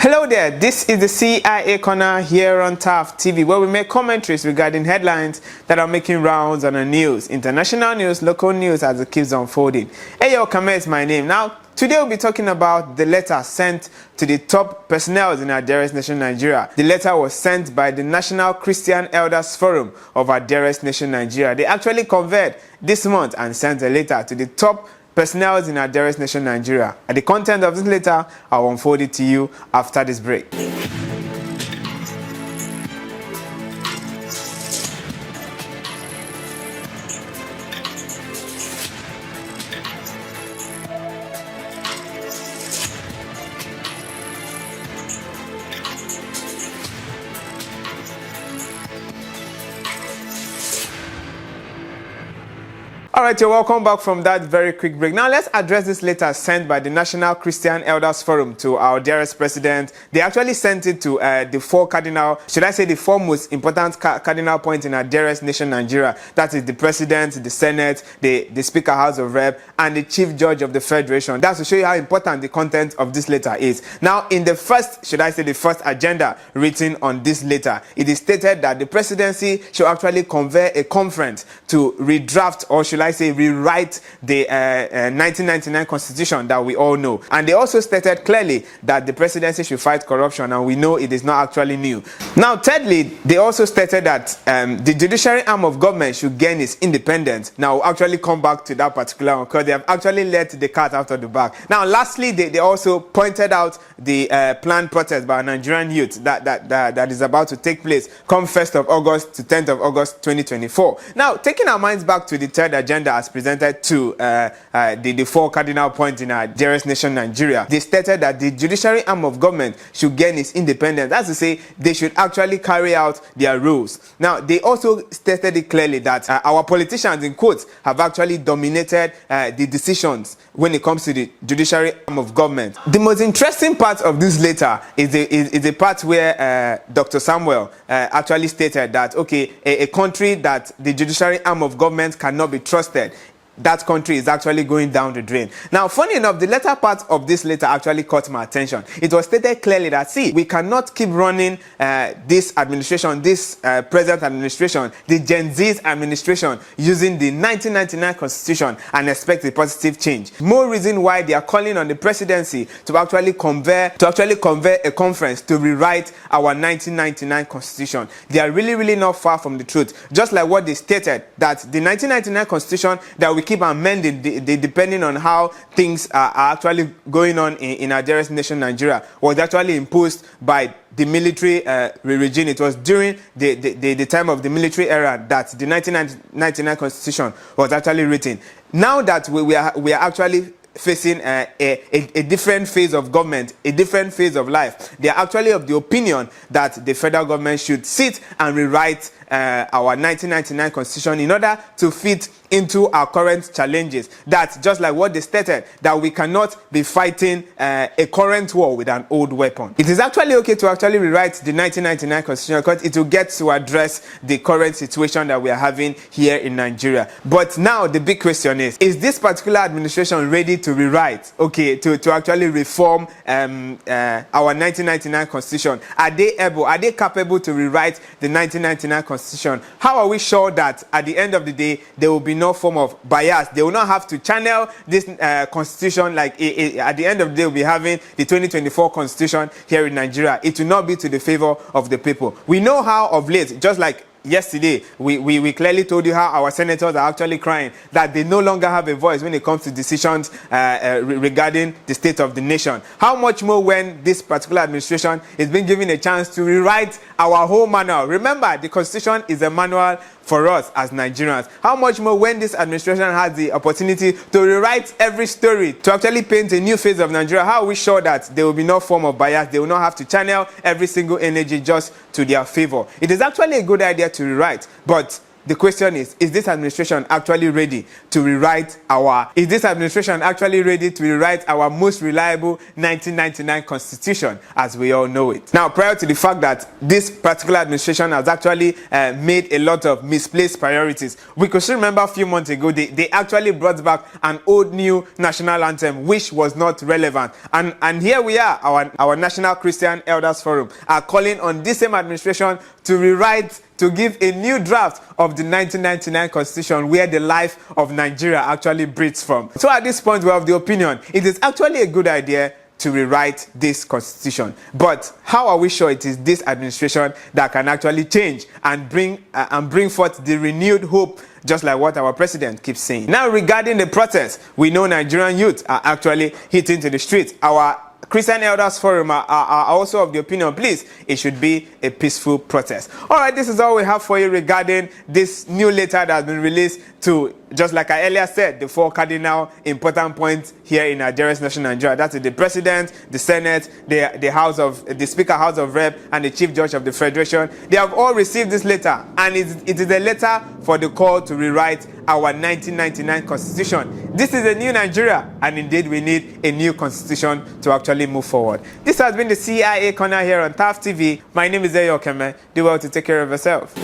Hello there, this is the CIA Corner here on TAF TV, where we make commentaries regarding headlines that are making rounds on the news, international news, local news as it keeps unfolding. Hey yo, Kame is my name. Now, today we'll be talking about the letter sent to the top personnel in our dearest nation, Nigeria. The letter was sent by the National Christian Elders Forum of our dearest nation, Nigeria. They actually convened this month and sent a letter to the top personnel in our dearest nation, Nigeria. And the content of this letter, I'll unfold it to you after this break. Alright, you're welcome back from that very quick break. Now let's address this letter sent by the National Christian Elders Forum to our dearest president. They actually sent it to the four most important cardinal points in our dearest nation, Nigeria. That is the president, the senate, the speaker house of rep, and the chief judge of the federation. That's to show you how important the content of this letter is. Now, in the first agenda written on this letter, it is stated that the presidency should actually convene a conference to redraft, or should I say rewrite, the 1999 constitution that we all know. And they also stated clearly that the presidency should fight corruption, and we know it is not actually new. Now, thirdly, they also stated that the judiciary arm of government should gain its independence. Now, we'll actually come back to that particular one, because they have actually let the cat out of the bag. Now, lastly, they also pointed out the planned protest by Nigerian youth that is about to take place come 1st of August to 10th of August 2024. Now, taking our minds back to the third agenda as presented to the four cardinal points in our dearest nation, Nigeria, they stated that the judiciary arm of government should gain its independence. That's to say, they should actually carry out their rules. Now, they also stated it clearly that our politicians, in quotes, have actually dominated the decisions when it comes to the judiciary arm of government. The most interesting part of this letter is the part where Dr. Samuel actually stated that, okay, a country that the judiciary arm of government cannot be trusted, that country is actually going down the drain. Now, funny enough, the latter part of this letter actually caught my attention. It was stated clearly that, see, we cannot keep running this administration, this present administration, the Gen Z's administration, using the 1999 constitution and expect a positive change. More reason why they are calling on the presidency to actually convene a conference to rewrite our 1999 constitution. They are really not far from the truth. Just like what they stated, that the 1999 constitution that we keep amending depending on how things are actually going on in our dearest nation, Nigeria, was actually imposed by the military regime. It was during the time of the military era that the 1999 constitution was actually written. Now that we are actually facing a different phase of government, a different phase of life, they are actually of the opinion that the federal government should sit and rewrite our 1999 constitution in order to fit into our current challenges. That's just like what they stated, that we cannot be fighting a current war with an old weapon. It is actually okay to actually rewrite the 1999 constitution, because it will get to address the current situation that we are having here in Nigeria. But now the big question is this particular administration ready to rewrite, okay, to actually reform our 1999 constitution? Are they capable to rewrite the 1999 constitution? How are we sure that at the end of the day there will be no form of bias? They will not have to channel this constitution like at the end of the day we'll be having the 2024 constitution here in Nigeria. It will not be to the favor of the people. We know how of late, just like yesterday, we clearly told you how our senators are actually crying that they no longer have a voice when it comes to decisions regarding the state of the nation. How much more when this particular administration is being given a chance to rewrite our whole manual? Remember, the constitution is a manual for us as Nigerians. How much more when this administration has the opportunity to rewrite every story, to actually paint a new face of Nigeria? How are we sure that there will be no form of bias? They will not have to channel every single energy just to their favor. It is actually a good idea to rewrite, but the question is this administration actually ready to rewrite our most reliable 1999 constitution as we all know it? Now, prior to the fact that this particular administration has actually made a lot of misplaced priorities, we could still remember a few months ago they actually brought back an old new national anthem which was not relevant, and here we are, our National Christian Elders Forum are calling on this same administration to give a new draft of the 1999 constitution where the life of Nigeria actually breathes from. So at this point, we have the opinion it is actually a good idea to rewrite this constitution. But how are we sure it is this administration that can actually change and bring forth the renewed hope, just like what our president keeps saying? Now, regarding the protest, we know Nigerian youth are actually hitting to the streets. Our Christian Elders Forum are also of the opinion, please, it should be a peaceful protest. All right, this is all we have for you regarding this new letter that has been released to, just like I earlier said, the 4 cardinal important points here in Nigeria's nation, Nigeria. That is the President, the Senate, the Speaker, House of Rep, and the Chief Judge of the Federation. They have all received this letter, and it is a letter for the call to rewrite our 1999 constitution. This is a new Nigeria, and indeed we need a new constitution to actually move forward. This has been the CIA Corner here on TAF TV. My name is Eyo Keme. Do well to take care of yourself.